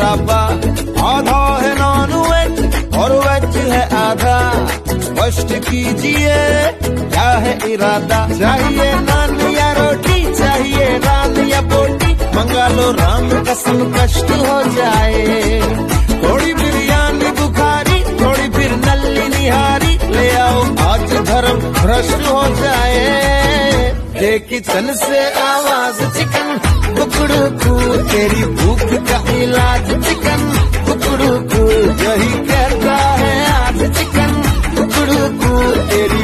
ढाबा, आधा है non veg और वेज है आधा। स्पष्ट कीजिए क्या है इरादा, चाहिए नान या रोटी, चाहिए नान या बोटी, मंगा लो राम कसम कष्ट हो जाए। थोड़ी बिरयानी बुखारी, थोड़ी फिर नल्ली निहारी, ले आओ आज धर्म भ्रष्ट हो जाए। दे किचन से आवाज चिकन कुकड़ू, तेरी भूख का इलाज चिकन कुकड़ू, यही कहता है आज चिकन कुकड़ू, तेरी